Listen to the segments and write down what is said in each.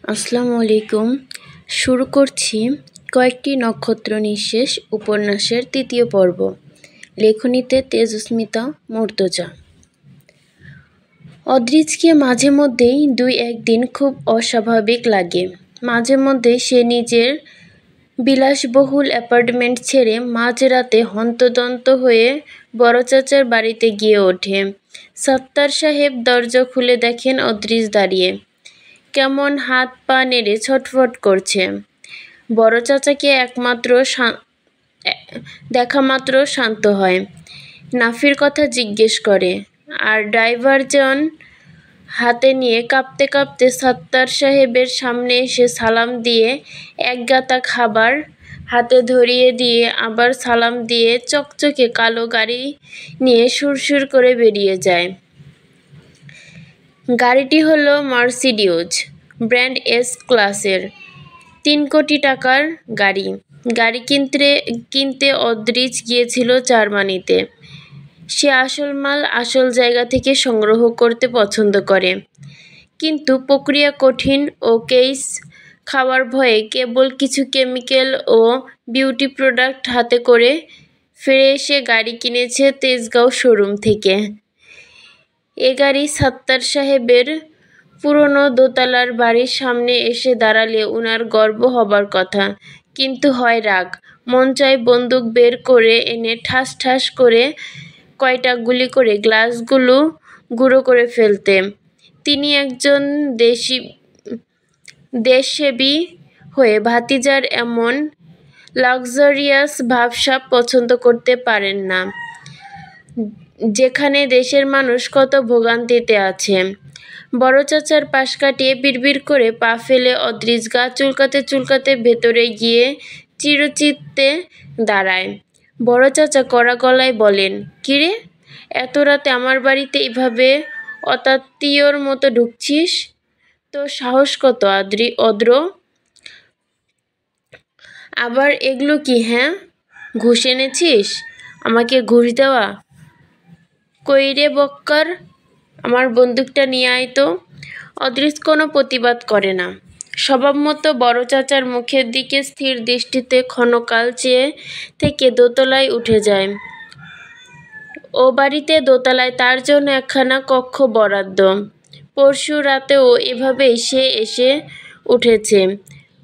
আসসালামু আলাইকুম। শুরু করছি কয়েকটি নক্ষত্র নিঃশেষ উপন্যাসের ৩য় পর্ব। লেখনীতে তেজস্মিতা মুর্তজা। অদ্রিজকে মাঝে মধ্যেই ২-১ দিন খুব অস্বাভাবিক লাগে। মাঝে মধ্যে সে নিজের বিলাসবহুল অ্যাপার্টমেন্ট ছেড়ে মাঝরাতে হন্তদন্ত হয়ে বড় চাচার বাড়িতে গিয়ে ওঠে। সাত্তার সাহেব দরজা খুলে দেখেন অদ্রিজ দাঁড়িয়ে, কেমন হাত পা নেড়ে ছটফট করছে। বড় চাচাকে দেখা মাত্র শান্ত হয়, নাফির কথা জিজ্ঞেস করে, আর ডাইভারজন হাতে নিয়ে কাঁপতে কাঁপতে সাত্তার সাহেবের সামনে এসে সালাম দিয়ে একগাদা খাবার হাতে ধরিয়ে দিয়ে আবার সালাম দিয়ে চকচকে কালো গাড়ি নিয়ে সুরসুর করে বেরিয়ে যায়। গাড়িটি হলো মার্সিডিজ, ব্র্যান্ড এস ক্লাসের ৩ কোটি টাকার গাড়ি। গাড়ি কিনতে অদ্রিজ গিয়েছিল জার্মানিতে। সে আসল মাল আসল জায়গা থেকে সংগ্রহ করতে পছন্দ করে, কিন্তু প্রক্রিয়া কঠিন ও কেস খাওয়ার ভয়ে কেবল কিছু কেমিক্যাল ও বিউটি প্রোডাক্ট হাতে করে ফিরে এসে গাড়ি কিনেছে তেজগাঁও শোরুম থেকে। এ গাড়ি সাত্তার সাহেবের পুরনো দোতলার বাড়ির সামনে এসে দাঁড়ালে উনার গর্ব হবার কথা, কিন্তু হয় রাগ। মন চায় বন্দুক বের করে এনে ঠাস ঠাস করে কয়টা গুলি করে গ্লাসগুলো গুঁড়ো করে ফেলতে। তিনি একজন দেশসেবী হয়ে ভাতিজার এমন লাক্সারিয়াস ভাবসাব পছন্দ করতে পারেন না, যেখানে দেশের মানুষ কত ভোগান্তিতে আছে। বড় চাচার পাশ কাটিয়ে বিড়বিড় করে পা ফেলে অদ্রিজ গা চুলকাতে চুলকাতে ভেতরে গিয়ে চিরচিত্তে দাঁড়ায়। বড় চাচা কড়া গলায় বলেন, কিরে, এত রাতে আমার বাড়িতে এভাবে অতাত্মীয়র মতো ঢুকছিস? তোর সাহস কত অদ্র? আবার এগুলো কি? হ্যাঁ, ঘুষ এনেছিস? আমাকে ঘুষ দেওয়া? কই রে বক্কার, আমার বন্দুকটা নিয়ে আয় তো। অদ্রিজ কোনো প্রতিবাদ করে না। স্বভাব মতো বড় চাচার মুখের দিকে স্থির দৃষ্টিতে ক্ষণকাল চেয়ে থেকে দোতলায় উঠে যায়। ও বাড়িতে দোতলায় তার জন্য একখানা কক্ষ বরাদ্দ। পরশু রাতেও এভাবেই সে এসে উঠেছে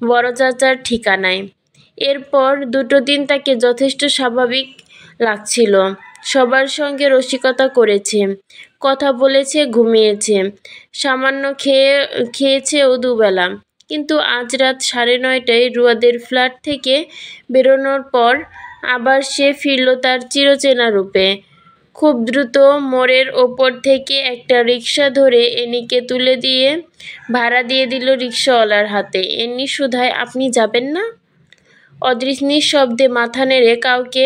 বড় চাচার ঠিকানায়। এরপর 2 দিন তাকে যথেষ্ট স্বাভাবিক লাগছিল। সবার সঙ্গে রসিকতা করেছে, কথা বলেছে, ঘুমিয়েছে, সামান্য খেয়েছেও দুবেলা। কিন্তু আজ রাত 9:30টায় রুয়াদের ফ্ল্যাট থেকে বেরোনোর পর আবার সে ফিরল তার চিরচেনা রূপে। খুব দ্রুত মোড়ের ওপর থেকে একটা রিকশা ধরে এনিকে তুলে দিয়ে ভাড়া দিয়ে দিল রিকশাওয়ালার হাতে। এনি শুধায়, আপনি যাবেন না? অদ্রিজ নিঃশব্দে মাথা নেড়ে কাউকে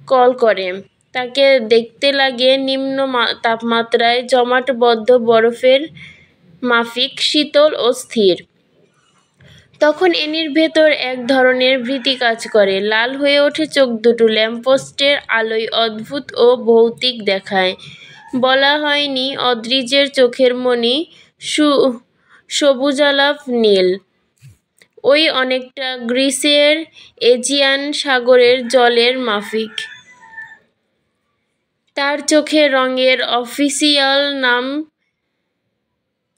কল করে। তাকে দেখতে লাগে নিম্ন তাপমাত্রায় জমাটবদ্ধ বরফের মাফিক শীতল ও স্থির। তখন এনির ভেতর এক ধরনের ভীতি কাজ করে। লাল হয়ে ওঠে চোখ দুটো। ল্যাম্পপোস্টের আলোয় অদ্ভুত ও ভৌতিক দেখায়। বলা হয়নি অদ্রিজের চোখের মণি সবুজালাভ নীল, ওই অনেকটা গ্রিসের এজিয়ান সাগরের জলের মাফিক। তার চোখের রঙের অফিসিয়াল নাম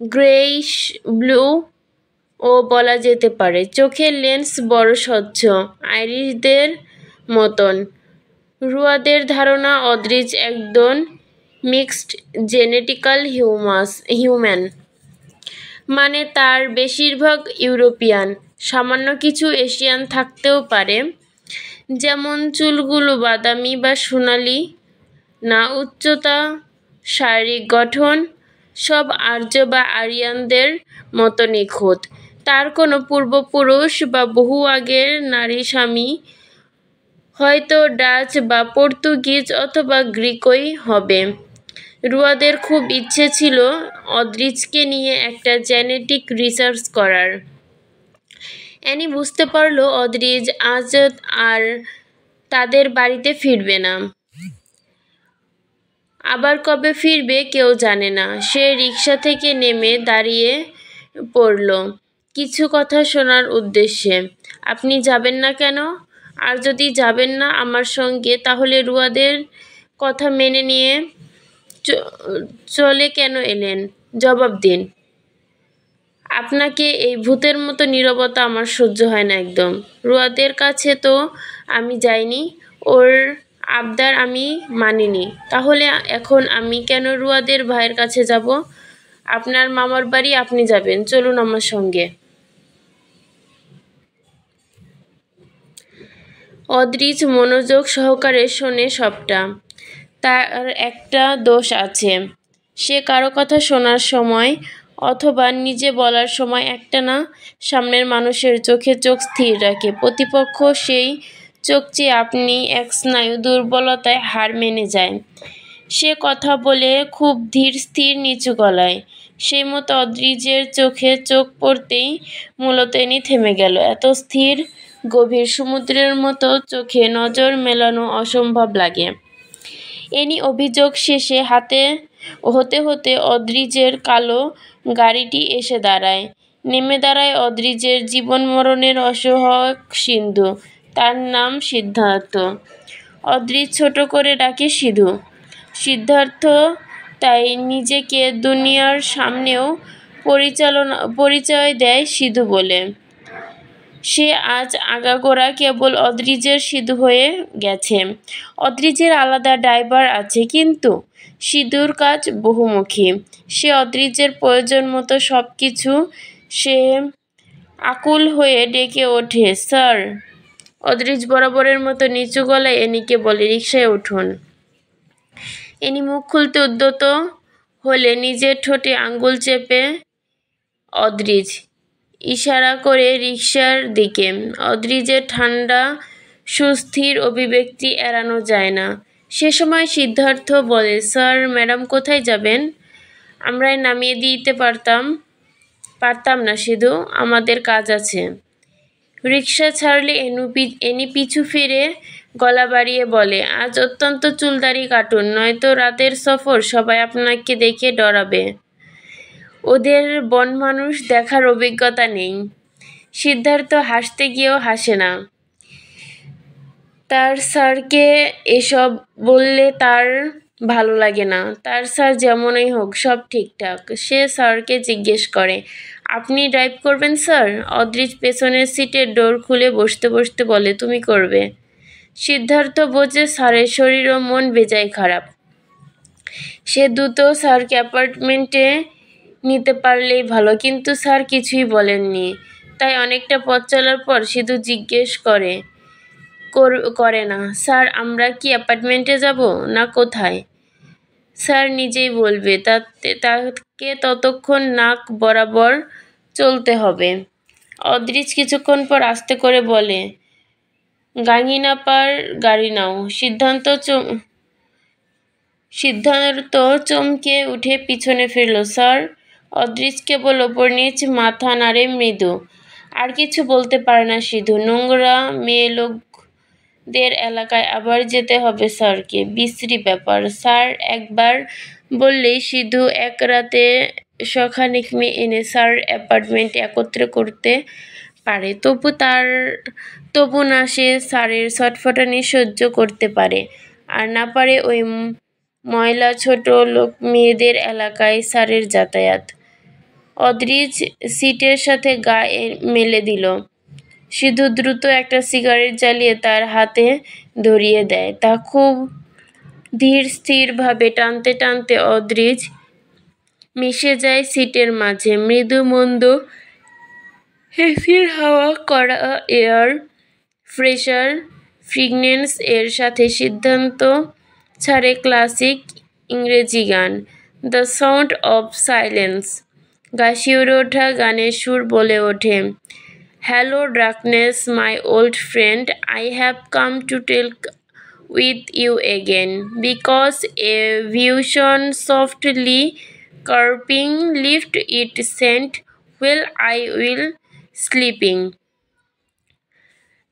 গ্রেইশ ব্লু ও বলা যেতে পারে। চোখের লেন্স বড় স্বচ্ছ, আইরিশদের মতন। রুয়াদের ধারণা অদ্রিজ একজন মিক্সড জেনেটিক্যাল হিউম্যান, মানে তার বেশিরভাগ ইউরোপিয়ান, সামান্য কিছু এশিয়ান থাকতেও পারে। যেমন চুলগুলো বাদামি বা সোনালি না, উচ্চতা, শারীরিক গঠন সব আর্য বা আরিয়ানদের মতো নিখুঁত। তার কোনো পূর্বপুরুষ বা বহু আগের নারী স্বামী হয়তো ডাচ বা পর্তুগিজ অথবা গ্রিকই হবে। রুয়াদের খুব ইচ্ছে ছিল অদ্রিজকে নিয়ে একটা জেনেটিক রিসার্চ করার। অ্যানি বুঝতে পারল অদ্রিজ আজ আর তাদের বাড়িতে ফিরবে না। আবার কবে ফিরবে কেউ জানে না। সে রিকশা থেকে নেমে দাঁড়িয়ে পড়ল। কিছু কথা শোনার উদ্দেশ্যে। আপনি যাবেন না কেন? আর যদি যাবেন না আমার সঙ্গে, তাহলে রুয়াদের কথা মেনে নিয়ে চলে কেন এলেন? জবাব দিন। আপনাকে এই ভূতের মতো নীরবতা আমার সহ্য হয় না একদম। রুয়াদের কাছে তো আমি যাইনি, ওর আবদার আমি মানিনি, তাহলে এখন আমি কেন রুয়াদের ভাইয়ের কাছে যাব? আপনার মামার বাড়ি আপনি যাবেন, চলুন আমার সঙ্গে। অদ্রিজ মনোযোগ সহকারে শোনে সবটা। তার একটা দোষ আছে, সে কারো কথা শোনার সময় অথবা নিজে বলার সময় একটানা সামনের মানুষের চোখে চোখ স্থির রাখে। প্রতিপক্ষ সেই চোখ চেয়ে আপনি এক স্নায়ু দুর্বলতায় হার মেনে যায়। সে কথা বলে খুব ধীর স্থির নিচু গলায়। সেই মতো অদ্রিজের চোখে চোখ পড়তেই মূলতেনি থেমে গেল। এত স্থির গভীর সমুদ্রের মতো চোখে নজর মেলানো অসম্ভব লাগে। এনি অভিযোগ শেষে হতে হতে অদ্রিজের কালো গাড়িটি এসে দাঁড়ায়। নেমে দাঁড়ায় অদ্রিজের জীবন মরণের অসহায় সিন্ধু। তার নাম সিদ্ধার্থ। অদ্রিজ ছোট করে ডাকে সিধু। সিদ্ধার্থ তাই নিজেকে দুনিয়ার সামনেও পরিচয় দেয় সিধু বলে। সে আজ আগাগোড়া কেবল অদ্রিজের সিধু হয়ে গেছে। অদ্রিজের আলাদা ড্রাইভার আছে, কিন্তু সিধুর কাজ বহুমুখী। সে অদ্রিজের প্রয়োজন মতো সব কিছু সে আকুল হয়ে ডেকে ওঠে, স্যার। অদ্রিজ বরাবরের মতো নিচু গলায় এনিকে বলে, রিকশায় উঠুন। এনি মুখ খুলতে উদ্যত হলে নিজের ঠোঁটে আঙ্গুল চেপে অদ্রিজ ইশারা করে রিকশার দিকে। অদ্রিজের ঠান্ডা সুস্থির অভিব্যক্তি এড়ানো যায় না। সে সময় সিদ্ধার্থ বলে, স্যার, ম্যাডাম কোথায় যাবেন? আমরাই নামিয়ে দিতে পারতাম না সিধু, আমাদের কাজ আছে। রিকশা ছাড়লে এনি পিছু ফিরে গলা বাড়িয়ে বলে, আজ অত্যন্ত চুলদাড়ি কাটুন, নয়তো রাতের সফর সবাই আপনাকে দেখে ডরাবে। ওদের বনমানুষ দেখার অভিজ্ঞতা নেই। সিদ্ধার্থ হাসতে গিয়েও হাসে না। তার স্যারকে এসব বললে তার ভালো লাগে না। তার স্যার যেমনই হোক, সব ঠিকঠাক। সে স্যারকে জিজ্ঞেস করে, আপনি ড্রাইভ করবেন স্যার? অদ্রিজ পেছনের সিটের ডোর খুলে বসতে বসতে বলে, তুমি করবে। সিদ্ধার্থ বোঝে স্যারের শরীর ও মন বেজায় খারাপ। সে দ্রুত স্যারকে অ্যাপার্টমেন্টে নিতে পারলেই ভালো, কিন্তু স্যার কিছুই বলেননি। তাই অনেকটা পথ চলার পর সিধু জিজ্ঞেস করে না, স্যার, আমরা কি অ্যাপার্টমেন্টে যাব না কোথায়? স্যার নিজেই বলবে, তাকে ততক্ষণ নাক বরাবর চলতে হবে। অদ্রিজ কিছুক্ষণ পর আস্তে করে বলে, গাঙ্গিনাপার গাড়ি নাও। সিদ্ধার্থ চমকে উঠে পিছনে ফিরল। স্যার? অদ্রিজ কেবল ওপর নিচ মাথা নাড়ে মৃদু। আর কিছু বলতে পারে না সিধু। নোংরা মেয়ে লোকদের এলাকায় আবার যেতে হবে স্যারকে, বিশ্রী ব্যাপার। স্যার একবার বললেই সিধু এক রাতে শখানেক মেয়ে এনে স্যার অ্যাপার্টমেন্টে একত্রে করতে পারে। তবু না সে স্যারের ছটফটানি সহ্য করতে পারে, আর না পারে ওই ময়লা ছোট লোক মেয়েদের এলাকায় স্যারের যাতায়াত। অদ্রিজ সিটের সাথে গা মেলে দিল। সিধু দ্রুত একটা সিগারেট জ্বালিয়ে তার হাতে ধরিয়ে দেয়। তা খুব ধীর স্থিরভাবে টানতে টানতে অদ্রিজ মিশে যায় সিটের মাঝে। মৃদু মন্দ এসির হাওয়া, কড়া এয়ার ফ্রেশার ফ্রিগনেন্স এর সাথে সিদ্ধান্ত ছাড়ে ক্লাসিক ইংরেজি গান, দ্য সাউন্ড অফ সাইলেন্স। গা শিউরে ওঠা গানের সুর বলে ওঠে, hello darkness my old friend, I have come to take with you again, because a vision softly carping lift it scent while I will sleeping.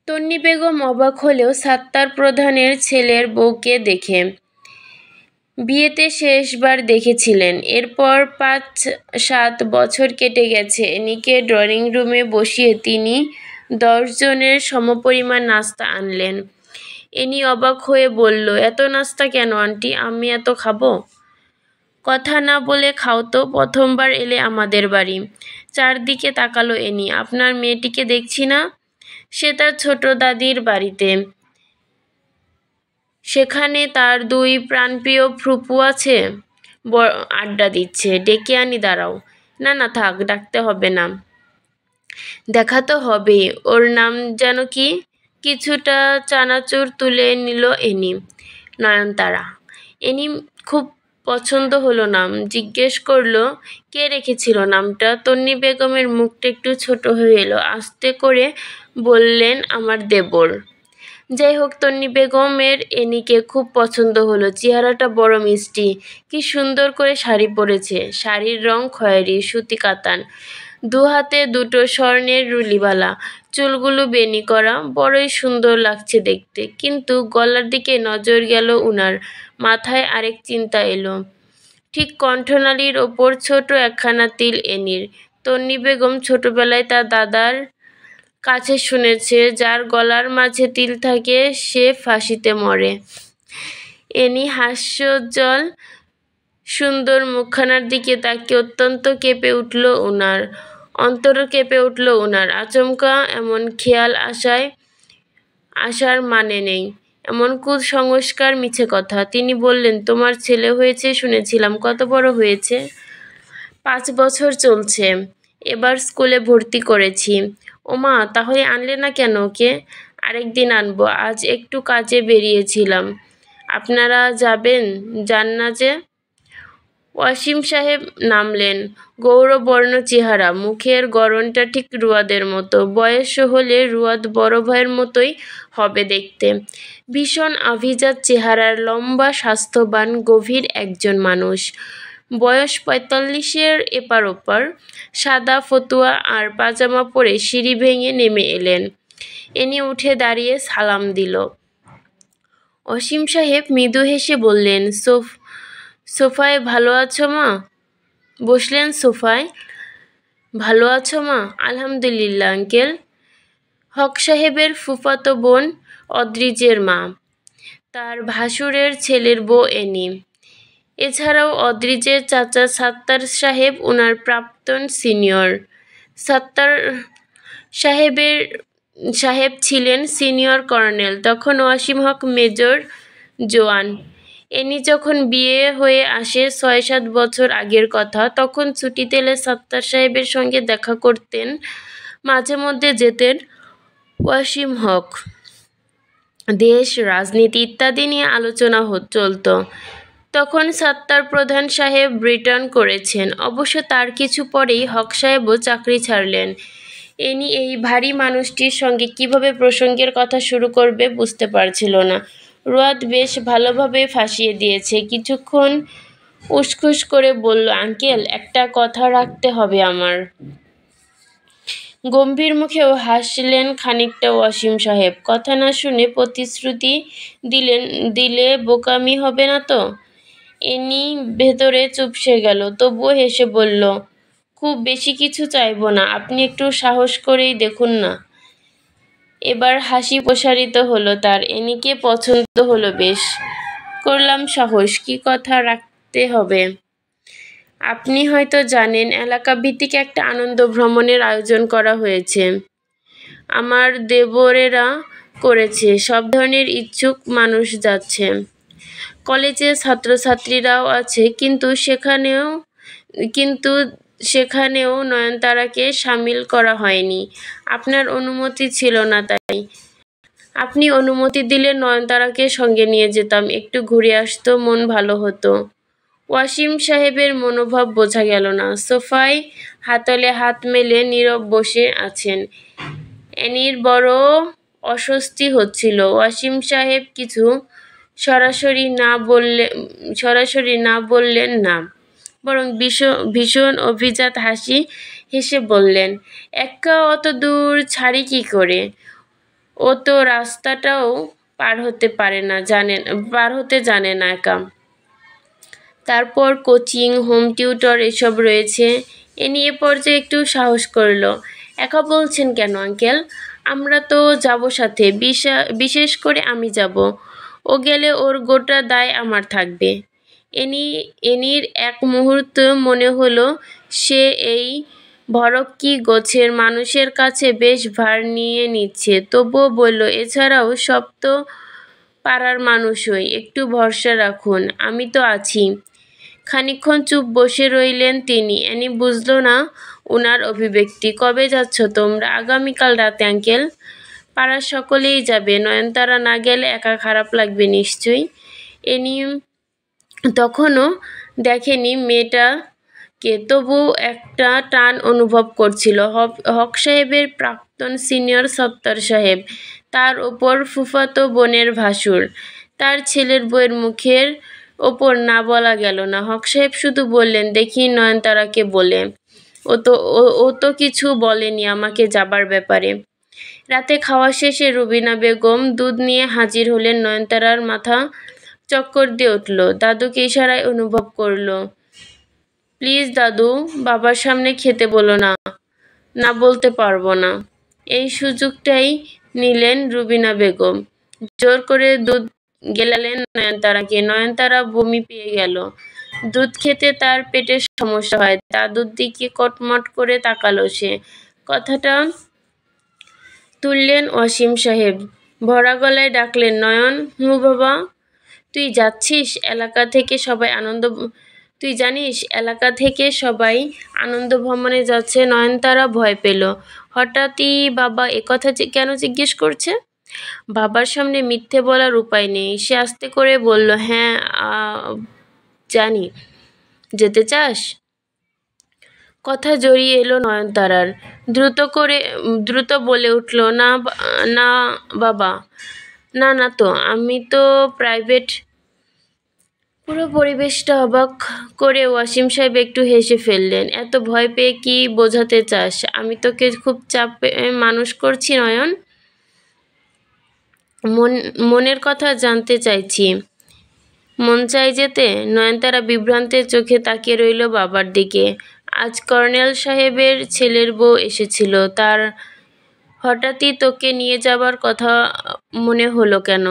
তন্নি বেগম অবাক হলেও সাত্তার প্রধানের ছেলের বউকে দেখে। বিয়েতে শেষবার দেখেছিলেন। এরপর ৫-৭ বছর কেটে গেছে। এনিকে ড্রয়িং রুমে বসিয়ে তিনি ১০ জনের সমপরিমাণ নাস্তা আনলেন। এনি অবাক হয়ে বলল, এত নাস্তা কেন আন্টি? আমি এত খাবো? কথা না বলে খাও তো, প্রথমবার এলে আমাদের বাড়ি। চারদিকে তাকালো এনি। আপনার মেয়েটিকে দেখছি না? সে তার ছোট দাদির বাড়িতে। সেখানে তার ২ প্রাণপ্রিয় ফুপু আছে, আড্ডা দিচ্ছে। ডেকে আনি, দাঁড়াও। না না থাক, ডাকতে হবে না। দেখা তো হবে। ওর নাম যেন কি? কিছুটা চানাচুর তুলে নিল এনি। নয়নতারা। এনি খুব পছন্দ হলো নাম। জিজ্ঞেস করলো, কে রেখেছিল নামটা? তন্নি বেগমের মুখটা একটু ছোট হয়ে এলো। আস্তে করে বললেন, আমার দেবর। যাই হোক, তন্নি বেগমের এনিকে খুব পছন্দ হলো। চেহারাটা বড় মিষ্টি, কি সুন্দর করে শাড়ি পরেছে। শাড়ির রং খয়েরি, সুতি কাতান, ২ হাতে ২টো স্বর্ণের রুলিবালা, চুলগুলো বেনি করা, বড়ই সুন্দর লাগছে দেখতে। কিন্তু গলার দিকে নজর গেল উনার। মাথায় আরেক চিন্তা এলো। ঠিক কণ্ঠনালীর ওপর ছোট একখানা তিল এনির। তন্নি বেগম ছোটবেলায় তার দাদার কাছে শুনেছে, যার গলার মাঝে তিল থাকে সে ফাঁসিতে মরে। এনি হাস্যোজ্জ্বল সুন্দর মুখখানার দিকে তাকিয়ে অত্যন্ত কেঁপে উঠল উনার। অন্তর কেঁপে উঠল উনার। আচমকা এমন খেয়াল আসার মানে নেই। এমন কুসংস্কার, মিছে কথা। তিনি বললেন, তোমার ছেলে হয়েছে শুনেছিলাম। কত বড় হয়েছে? ৫ বছর চলছে। এবার স্কুলে ভর্তি করেছি। ওমা, তাহলে আনলে না কেন ওকে? আরেকদিন আনবো, আজ একটু কাজে বেরিয়েছিলাম। আপনারা যাবেন? যান না যে? ওয়াসিম সাহেব নামলেন। গৌরবর্ণ চেহারা, মুখের গড়নটা ঠিক রুয়াদের মতো। বয়স হলে রুয়াদ বড় ভাইয়ের মতোই হবে দেখতে। ভীষণ আভিজাত চেহারার, লম্বা, স্বাস্থ্যবান, গভীর একজন মানুষ। বয়স ৪৫-এর এপার ওপার। সাদা ফতুয়া আর পাজামা পরে সিঁড়ি ভেঙে নেমে এলেন। এনি উঠে দাঁড়িয়ে সালাম দিল। অসীম সাহেব মৃদু হেসে বললেন, সোফায় ভালো আছো মা? বসলেন সোফায়। ভালো আছো মা? আলহামদুলিল্লাহ আঙ্কেল। হক সাহেবের ফুফাতো বোন অদ্রিজের মা, তার ভাসুরের ছেলের বউ এনি। এছাড়াও অদ্রিজের চাচা সাত্তার সাহেব উনার প্রাক্তন সিনিয়র। সাত্তার সাহেব ছিলেন সিনিয়র কর্নেল, তখন ওয়াসিম হক মেজর জোয়ান। এনি যখন বিয়ে হয়ে আসে ৬-৭ বছর আগের কথা, তখন ছুটিতে এলে সাত্তার সাহেবের সঙ্গে দেখা করতেন, মাঝে মধ্যে যেতেন ওয়াসিম হক। দেশ, রাজনীতি ইত্যাদি নিয়ে আলোচনা চলত। তখন সাত্তার প্রধান সাহেব রিটার্ন করেছেন। অবশ্য তার কিছু পরেই হক সাহেবও চাকরি ছাড়লেন। এনি এই ভারী মানুষটির সঙ্গে কিভাবে প্রসঙ্গের কথা শুরু করবে বুঝতে পারছিল না। রুয়াদ বেশ ভালোভাবে ফাঁসিয়ে দিয়েছে। কিছুক্ষণ উসখুস করে বলল, আঙ্কেল, একটা কথা রাখতে হবে আমার। গম্ভীর মুখেও হাসলেন খানিকটা ওয়াসিম সাহেব। কথা না শুনে প্রতিশ্রুতি দিলে বোকামি হবে না তো? এনি ভেতরে চুপসে গেল, তবুও হেসে বলল, খুব বেশি কিছু চাইব না, আপনি একটু সাহস করেই দেখুন না। এবার হাসি প্রসারিত হলো তার। এনিকে পছন্দ হলো বেশ। করলাম সাহস। কি কথা রাখতে হবে? আপনি হয়তো জানেন, এলাকাভিত্তিক একটা আনন্দ ভ্রমণের আয়োজন করা হয়েছে। আমার দেবরেরা করেছে। সব ধরনের ইচ্ছুক মানুষ যাচ্ছে। কলেজের ছাত্রছাত্রীরাও আছে, কিন্তু সেখানেও নয়নতারাকে সামিল করা হয়নি। আপনার অনুমতি ছিল না, তাই। আপনি অনুমতি দিলে নয়নতারাকে সঙ্গে নিয়ে যেতাম, একটু ঘুরে আসতো, মন ভালো হতো। ওয়াসিম সাহেবের মনোভাব বোঝা গেল না। সোফায় হাতলে হাত মেলে নীরব বসে আছেন। এনির বড় অস্বস্তি হচ্ছিল। ওয়াসিম সাহেব কিছু সরাসরি না বললেন না, বরং ভীষণ অভিজাত হাসি হেসে বললেন, একা অত দূর ছাড়ি কি করে? ও তো রাস্তাটাও পার হতে জানে না একা। তারপর কোচিং, হোম টিউটর এসব রয়েছে। এ নিয়ে পর্যায়ে একটু সাহস করলো। একা বলছেন কেন আঙ্কেল? আমরা তো যাব সাথে, বিশেষ করে আমি যাব। ও গেলে ওর গোটা দায় আমার থাকবে। এনির এক মুহূর্ত মনে হলো সে এই ভড়ক্কি গোছের মানুষের কাছে বেশ ভার নিয়ে নিচ্ছে। তবুও বলল, এছাড়াও সব তো পাড়ার মানুষই, একটু ভরসা রাখুন, আমি তো আছি। খানিকক্ষণ চুপ বসে রইলেন তিনি। অ্যানি বুঝল না উনার অভিব্যক্তি। কবে যাচ্ছ তোমরা? আগামীকাল রাতে আঙ্কেল। পাড়ার সকলেই যাবে, নয়নতারা না গেলে একা খারাপ লাগবে নিশ্চয়ই। অ্যানি তখনও দেখেনি মেয়েটাকে, তবু একটা টান অনুভব করছিল। হক সাহেবের প্রাক্তন সিনিয়র সত্তার সাহেব, তার ওপর ফুফাতো বোনের ভাসুর, তার ছেলের বউয়ের মুখের ওপর না বলা গেল না। হক সাহেব শুধু বললেন, দেখি নয়নতারাকে বলে। ও তো কিছু বলেনি আমাকে যাবার ব্যাপারে। রাতে খাওয়া শেষে রুবিনা বেগম দুধ নিয়ে হাজির হলেন। নয়নতারার মাথা চক্কর দিয়ে উঠল। দাদুকে ইশারায় অনুভব করল। প্লিজ দাদু, বাবার সামনে খেতে বলো না। না বলতে পারবো না। এই সুযোগটাই নিলেন রুবিনা বেগম। জোর করে দুধ গেলালেন নয়নতারাকে। নয়নতারা বমি পেয়ে গেল। দুধ খেতে তার পেটের সমস্যা হয়। দাদুর দিকে কটমট করে তাকালো সে। কথাটা তুললেন অসীম সাহেব। ভরা গলায় ডাকলেন, নয়ন। বাবা, তুই যাচ্ছিস? তুই জানিস এলাকা থেকে সবাই আনন্দ ভ্রমণে যাচ্ছে? নয়নতারা ভয় পেল। হঠাৎই বাবা একথা কেন জিজ্ঞেস করছে? বাবার সামনে মিথ্যে বলার উপায় নেই। সে আস্তে করে বলল, হ্যাঁ জানি। যেতে চাস? কথা জড়িয়ে এলো নয়নতারার। দ্রুত বলে উঠল, না বাবা, না তো, আমি তো প্রাইভেট। পুরো পরিবেশটা অবাক করে ওয়াসিম সাহেব একটু হেসে ফেললেন। এত ভয় পেয়ে কি বোঝাতে চাস? আমি তোকে খুব চাপে মানুষ করছি নয়ন। মনের কথা জানতে চাইছি। মন চাই যেতে? নয়নতারা বিভ্রান্তের চোখে তাকিয়ে রইল বাবার দিকে। আজ কর্নেল সাহেবের ছেলের বউ এসেছিল। তার হঠাৎই তোকে নিয়ে যাবার কথা মনে হলো কেন?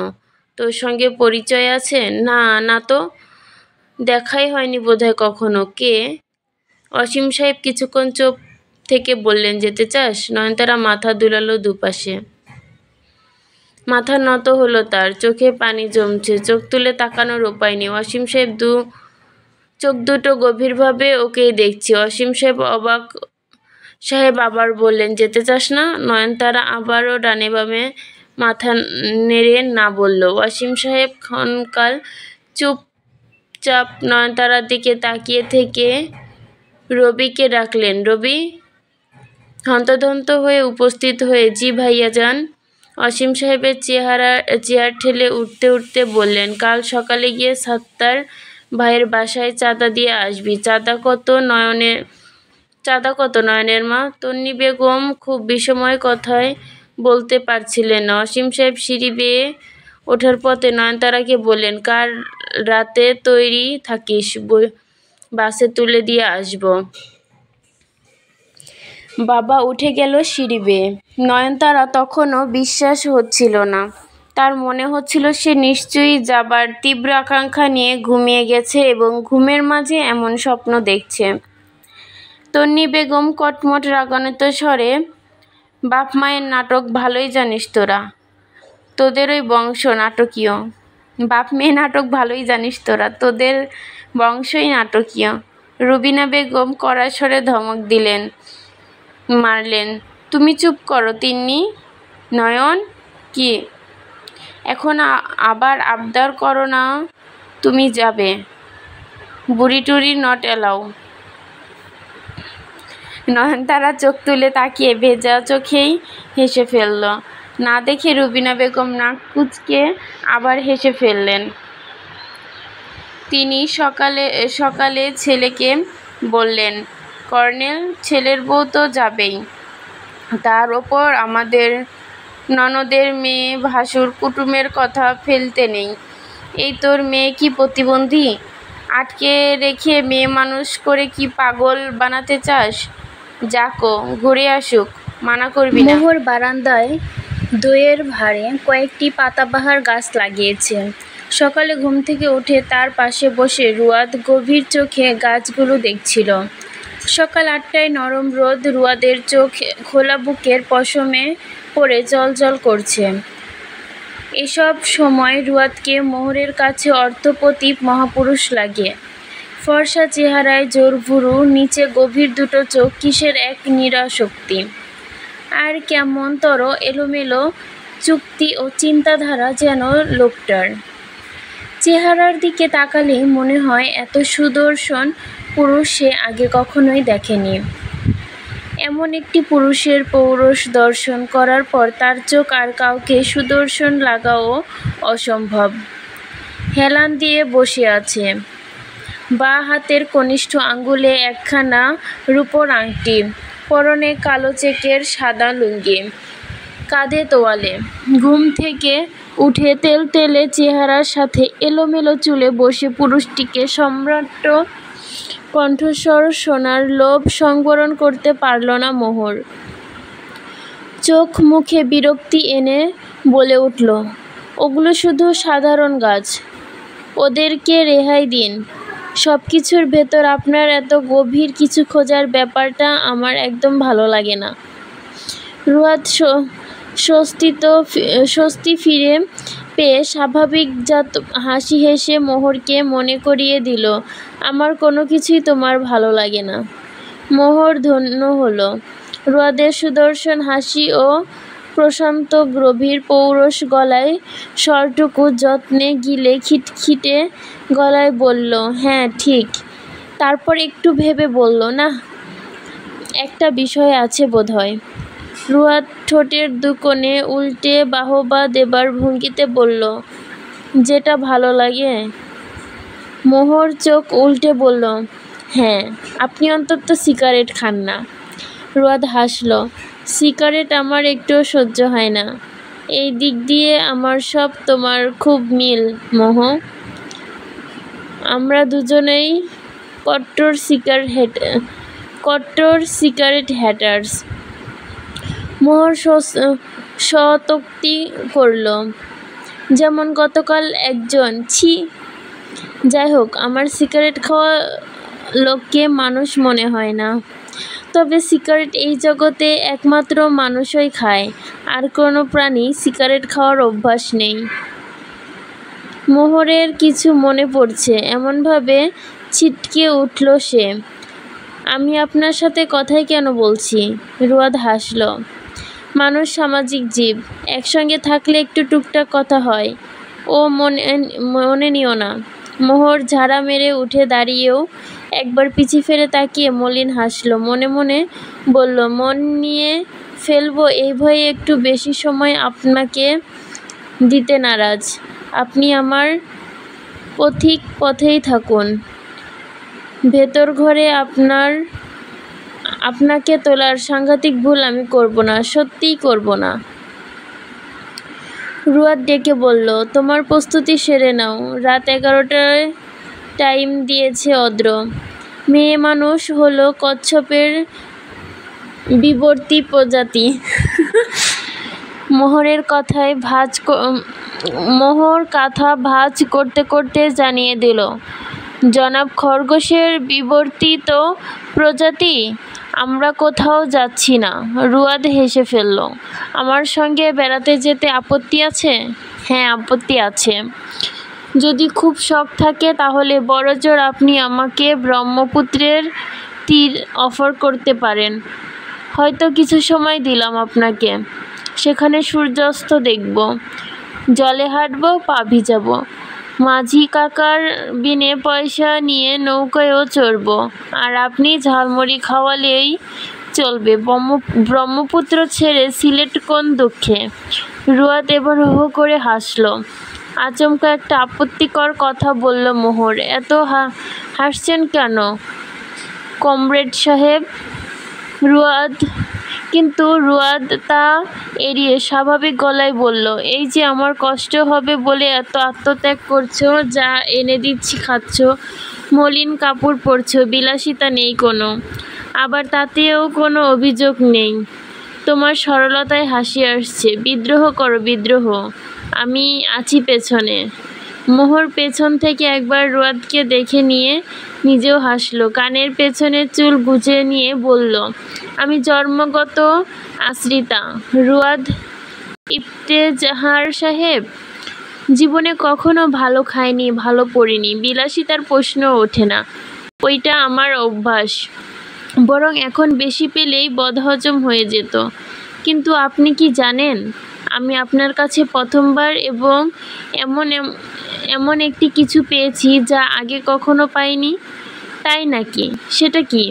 তোর সঙ্গে পরিচয় আছে? না তো, দেখাই হয়নি বোধহয় কখনো। কে? অসীম সাহেব কিছুক্ষণ চুপ থেকে বললেন, যেতে চাস? নয়নতারা মাথা দুলালো দুপাশে। মাথা নত হলো তার, চোখে পানি জমছে। চোখ তুলে তাকানোর উপায় নেই। অসীম সাহেব চোখ দুটো গভীরভাবে ওকেই দেখছে। অসীম সাহেব আবার বললেন, যেতে চাস না? নয়নতারা আবারও ডানে বামে মাথা নেড়ে না বলল। অসীম সাহেব ক্ষণকাল চুপচাপ নয়নতারার দিকে তাকিয়ে থেকে রবিকে ডাকলেন। রবি হন্তদন্ত হয়ে উপস্থিত হয়ে, জি ভাইয়াজান। অসীম সাহেবের চেয়ার ঠেলে উঠতে বললেন, কাল সকালে গিয়ে সাত্তার ভাইয়ের বাসায় চাঁদা দিয়ে আসবি। চাঁদা কত নয়নের মা? তন্নি বেগম খুব বিষময় কথায় বলতে পারছিলেন না। অসীম সাহেব সিঁড়ি বেয়ে ওঠার পথে নয়নতারাকে বললেন, কাল রাতে তৈরি থাকিস, বাসে তুলে দিয়ে আসবো। বাবা উঠে গেল সিঁড়ি বেয়ে। নয়নতারা তখনও বিশ্বাস হচ্ছিল না। তার মনে হচ্ছিল সে নিশ্চয়ই যাবার তীব্র আকাঙ্ক্ষা নিয়ে ঘুমিয়ে গেছে এবং ঘুমের মাঝে এমন স্বপ্ন দেখছে। তন্নি বেগম কটমট রাগান্বিত স্বরে, বাপ মায়ের নাটক ভালোই জানিস তোরা। তোদের ওই বংশ নাটকীয়। বাপ মেয়ে নাটক ভালোই জানিস তোরা, তোদের বংশই নাটকীয়। রুবিনা বেগম কড়া স্বরে ধমক মারলেন, তুমি চুপ করো তিন্নি। নয়ন, কি এখন আবার আবদার করো না? তুমি যাবে? বুড়ি টুড়ি নট এলাও। নয়নতারা চোখ তুলে তাকিয়ে ভেজা চোখেই হেসে ফেলল। না দেখে রুবিনা বেগম নাক কুঁচকে আবার হেসে ফেললেন। তিনি সকালে ছেলেকে বললেন, কর্নেল, ছেলের বউ তো যাবেই, তার ওপর আমাদের ননদের মেয়ে, ভাসুর কুটুমের কথা ফেলতে নেই। এই তোর মেয়ে কি প্রতিবন্ধী? আটকে রেখে মেয়ে মানুষ করে কি পাগল বানাতে চাস? যাকো, ঘুরে আসুক, মানা করবি না। মোহর বারান্দায় দইয়ের ভাঁড়ে কয়েকটি পাতাবাহার গাছ লাগিয়েছে। সকালে ঘুম থেকে উঠে তার পাশে বসে রুয়াদ গভীর চোখে গাছগুলো দেখছিল। সকাল 8টায় নরম রোদ রুয়াদের চোখ খোলা বুকের পশমে পড়ে জ্বলজ্বল করছে। এসব সময় রুয়াদকে মোহরের কাছে অর্থপ্রতীপ মহাপুরুষ লাগে। ফর্সা চেহারায় জোর ভুরু, নিচে গভীর দুটো চোখ, কিসের এক নিরাসক্তি। আর কেমনতর এলোমেলো চুক্তি ও চিন্তাধারা যেন লোকটার। চেহারার দিকে তাকালেই মনে হয় এত সুদর্শন পুরুষ সে আগে কখনোই দেখেনি। এমন একটি পুরুষের পৌরুষ দর্শন করার পর তার চোখ আর কাউকে সুদর্শন লাগাও অসম্ভব। হেলান দিয়ে বসে আছে, বাঁ হাতের কনিষ্ঠ আঙ্গুলে একখানা রূপোর আংটি, পরনে কালো চেকের সাদা লুঙ্গি, কাঁধে তোয়ালে। ঘুম থেকে উঠে তেলতেলে চেহারার সাথে এলোমেলো চুলে বসে পুরুষটিকে সম্রাট কণ্ঠস্বর শোনার লোভ সংবরণ করতে পারল না মোহর। চোখ মুখে বিরক্তি এনে বলে উঠল, ওগুলো শুধু সাধারণ গাছ, ওদেরকে রেহাই দিন। সব কিছুর ভেতর আপনার এত গভীর কিছু খোঁজার ব্যাপারটা আমার একদম ভালো লাগে না। রুয়াদ স্বস্তি ফিরে পেয়ে স্বাভাবিকজাত হাসি হেসে মোহরকে মনে করিয়ে দিল, আমার কোনো কিছুই তোমার ভালো লাগে না। মোহর ধন্য হলো। রুয়াদের সুদর্শন হাসি ও প্রশান্ত গভীর পৌরুষ গলায় স্বরটুকু যত্নে গিলে খিটখিটে গলায় বলল, হ্যাঁ ঠিক। তারপর একটু ভেবে বলল, না, একটা বিষয় আছে বোধহয়। রুয়াদ ঠোঁটের দুকোণে উল্টে বাহবা দেবার ভঙ্গিতে বলল, যেটা ভালো লাগে। মোহর চোখ উল্টে বলল, হ্যাঁ, আপনি অন্তত সিগারেট খান না। রুয়াদ হাসল, সিগারেট আমার একটুও সহ্য হয় না। এই দিক দিয়ে আমার সব তোমার খুব মিল মোহ। আমরা দুজনেই কট্টর সিগারেট হ্যাটার্স। মোহর স্বতোক্তি করল, যেমন গতকাল একজন। ছি, যাই হোক, আমার সিগারেট খাওয়া লোককে মানুষ মনে হয় না। তবে সিগারেট এই জগতে একমাত্র মানুষই খায়, আর কোনো প্রাণী সিগারেট খাওয়ার অভ্যাস নেই। মোহরের কিছু মনে পড়ছে এমনভাবে ছিটকে উঠল সে। আমি আপনার সাথে কথাই কেন বলছি? রুয়াদ হাসল, মানুষ সামাজিক জীব, একসঙ্গে থাকলে একটু টুকটাক কথা হয়। ও মনে নিও না। মোহর ঝাড়া মেরে উঠে দাঁড়িয়েও একবার পিছি ফিরে তাকিয়ে মলিন হাসল। মনে মনে বলল, মন নিয়ে ফেলবো এই ভয়ে একটু বেশি সময় আপনাকে দিতে নারাজ। আপনি আমার পথেই থাকুন। ভেতর ঘরে আপনাকে তোলার সাংঘাতিক ভুল আমি করব না, সত্যিই করব না। রুয়াদ ডেকে বলল, তোমার প্রস্তুতি সেরে নাও, রাত 11টায় টাইম দিয়েছে অদ্র। মেয়ে মানুষ হলো কচ্ছপের বিবর্তী প্রজাতি। মোহর কথা ভাঁজ করতে করতে জানিয়ে দিল, জনাব খরগোশের বিবর্তিত প্রজাতি। আমরা কোথাও যাচ্ছি না। রুয়াদ হেসে ফেলল, আমার সঙ্গে বেড়াতে যেতে আপত্তি আছে? হ্যাঁ, আপত্তি আছে। যদি খুব শখ থাকে তাহলে বড়জোর আপনি আমাকে ব্রহ্মপুত্রের তীর অফার করতে পারেন। হয়তো কিছু সময় দিলাম আপনাকে। সেখানে সূর্যাস্ত দেখব, জলে হাঁটব, পা ভিজাব, মাঝি কাকার বিনে পয়সা নিয়ে নৌকায়ও চড়ব, আর আপনি ঝালমুড়ি খাওয়ালেই চলবে। ব্রহ্মপুত্র ছেড়ে সিলেট কোন দুঃখে? রুয়াদ এবার হো করে হাসল। আচমকা একটা আপত্তিকর কথা বলল মোহর। এত হাসছেন কেন কমরেড সাহেব? কিন্তু রুয়াদ তা এড়িয়ে স্বাভাবিক গলায় বলল, এই যে আমার কষ্ট হবে বলে এত আত্মত্যাগ করছো, যা এনে দিচ্ছি খাচ্ছ, মলিন কাপড় পরছো, বিলাসিতা নেই কোনো, আবার তাতেও কোনো অভিযোগ নেই। তোমার সরলতায় হাসি আসছে। বিদ্রোহ করো, বিদ্রোহ, আমি আছি পেছনে। মোহর পেছন থেকে একবার রুয়াদকে দেখে নিয়ে নিজেও হাসলো। কানের পেছনের চুল গুছিয়ে নিয়ে বলল, আমি জন্মগত আশ্রিতা। রুয়াদ ইফতেজাহার সাহেব জীবনে কখনো ভালো খাইনি, ভালো পড়িনি, বিলাসিতার প্রশ্ন ওঠে না। ওইটা আমার অভ্যাস। বরং এখন বেশি পেলেই বদহজম হয়ে যেত। কিন্তু আপনি কি জানেন, আমি আপনার কাছে প্রথমবার এবং এমন একটি কিছু পেয়েছি যা আগে কখনো পাইনি। তাই নাকি? সেটা কি?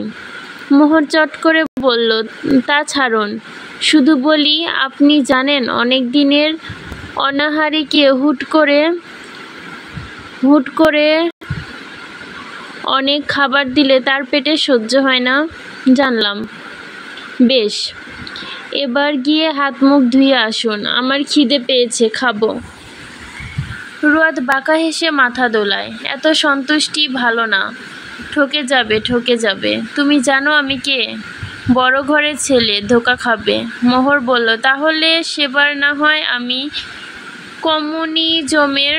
মোহর চট করে বলল, তা ছাড়ুন, শুধু বলি, আপনি জানেন অনেক দিনের অনাহারীকে হুট করে অনেক খাবার দিলে তার পেটে সহ্য হয় না। জানলাম। বেশ, এবার গিয়ে হাত মুখ ধুয়ে আসুন, আমার খিদে পেয়েছে, খাবো। রুয়াদ বাঁকা হেসে মাথা দোলায়। এত সন্তুষ্টি ভালো না। ঠকে যাবে, ঠকে যাবে। তুমি জানো আমি কে? বড় ঘরের ছেলে, ধোঁকা খাবে। মোহর বলল, তাহলে সেবার না হয় আমি কমিউনিজমের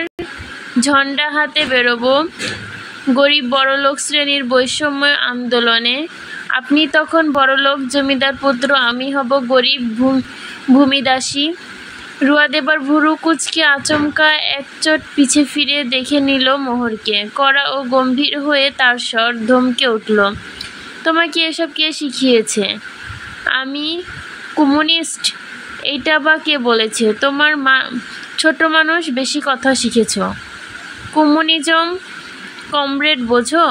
ঝন্ডা হাতে বেরোবো গরিব বড়লোক শ্রেণীর বৈষম্য আন্দোলনে। আপনি তখন বড়লোক জমিদার পুত্র, আমি হব গরিব ভূমিদাসী। রুয়াদ এবার ভুরু কুঁচকে আচমকা একচোট পিছে ফিরে দেখে নিল মোহরকে। কড়া ও গম্ভীর হয়ে তার স্বর ধমকে উঠল, তোমাকে এসব কে শিখিয়েছে? আমি কমিউনিস্ট? এইটা বা কে বলেছে? তোমার ছোট মানুষ, বেশি কথা শিখেছ। কমিউনিজম কমরেড বোঝো?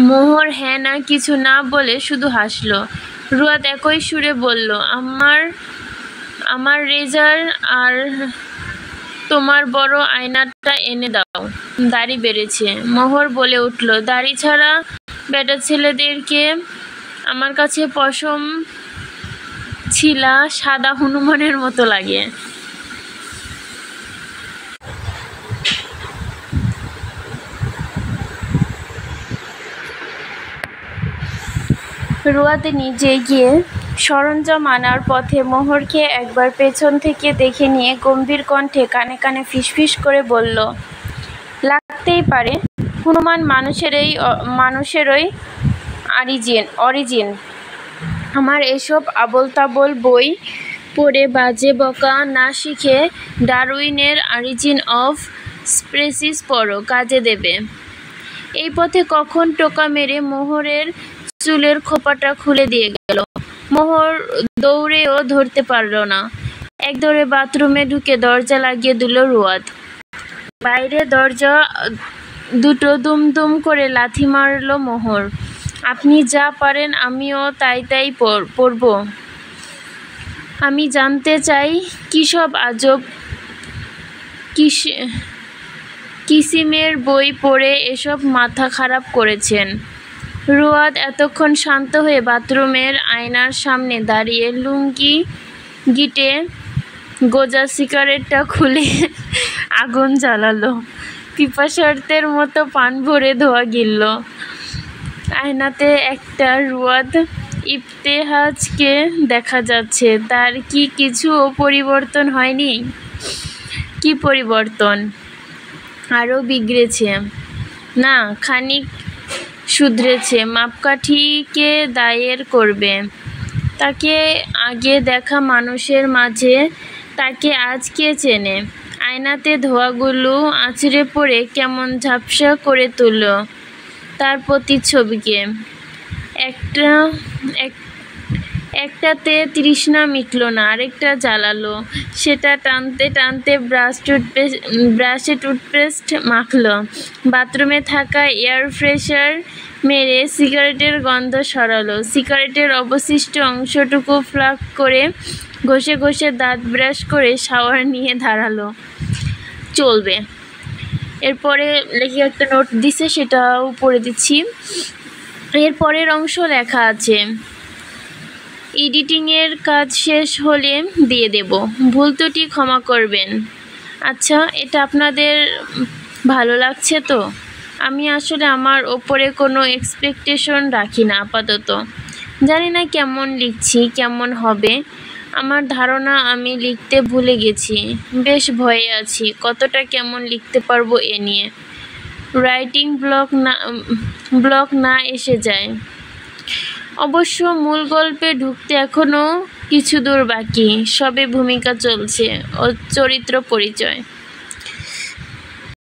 মোহর হ্যাঁ না কিছু না বলে শুধু হাসল। রুয়াদ একই সুরে বলল, আমার রেজার আর তোমার বড় আয়নাটা এনে দাও, দাড়ি বেড়েছে। মোহর বলে উঠল, দাড়ি ছাড়া বেটা ছেলেদেরকে আমার কাছে পশম ছিলা সাদা হনুমানের মতো লাগে। রুয়াদ নিজে গিয়ে সরঞ্জাম আনার পথে মোহরকে একবার পেছন থেকে দেখে নিয়ে গম্ভীর কণ্ঠে কানে কানে ফিসফিস করে বলল, লাগতেই পারে, হনুমান মানুষেরই অরিজিন। আমার এসব আবোল তাবোল বই পড়ে বাজে বকা না শিখে ডারউইনের অরিজিন অফ স্পিসিস পড়ো, কাজে দেবে। এই পথে কখন টোকা মেরে মোহরের চুলের খোপাটা খুলে দিয়ে গেল। মোহর দৌড়েও ধরতে পারল না। এক দৌড়ে বাথরুমে ঢুকে দরজা লাগিয়ে দিল রুয়াদ। বাইরে দরজা দুটো দুমদুম করে লাথি মারল মোহর। আপনি যা পারেন আমিও তাই পড়ব। আমি জানতে চাই কী সব আজব কিসিমের বই পড়ে এসব মাথা খারাপ করেছেন। রুয়াদ এতক্ষণ শান্ত হয়ে বাথরুমের আয়নার সামনে দাঁড়িয়ে লুঙ্গি গিটে গোজা সিগারেটটা খুলে আগুন জ্বালালো। পিপাসার্তের মতো পান ভরে ধোয়া গিলল। আয়নাতে একটা রুয়াদ ইফতেজাহকে দেখা যাচ্ছে। তার কি কিছু পরিবর্তন হয়নি? কি পরিবর্তন? আরও বিগড়েছে না, খানিক শুধরেছে। মাপকাঠিকে দায়ের করবে। তাকে আগে দেখা মানুষের মাঝে তাকে আজ কে চেনে? আয়নাতে ধোঁয়াগুলো আছড়ে পড়ে কেমন ঝাপসা করে তুলল তার প্রতিচ্ছবিকে। একটাতে তৃষ্ণা মিটল না, আরেকটা জ্বালালো। সেটা টানতে টানতে ব্রাশে টুথপেস্ট মাখল। বাথরুমে থাকা এয়ার ফ্রেশনার মেরে সিগারেটের গন্ধ সরালো। সিগারেটের অবশিষ্ট অংশটুকু ফ্লাক করে ঘষে ঘষে দাঁত ব্রাশ করে শাওয়ার নিয়ে দাঁড়ালো। চলবে। এরপরে লেখে একটা নোট দিছে, সেটাও পড়ে দিচ্ছি। এর পরের অংশ লেখা আছে, এডিটিংয়ের কাজ শেষ হলে দিয়ে দেব, ভুল ত্রুটি ক্ষমা করবেন। আচ্ছা, এটা আপনাদের ভালো লাগছে তো? আমি আসলে আমার ওপরে কোনো এক্সপেকটেশন রাখি না আপাতত। জানি না কেমন লিখছি, কেমন হবে। আমার ধারণা আমি লিখতে ভুলে গেছি। বেশ ভয়ে আছি কতটা কেমন লিখতে পারবো এ নিয়ে। রাইটিং ব্লক না এসে যায়। অবশ্য মূল গল্পে ঢুকতে এখনো কিছু দূর বাকি। সবে ভূমিকা চলছে ও চরিত্র পরিচয়।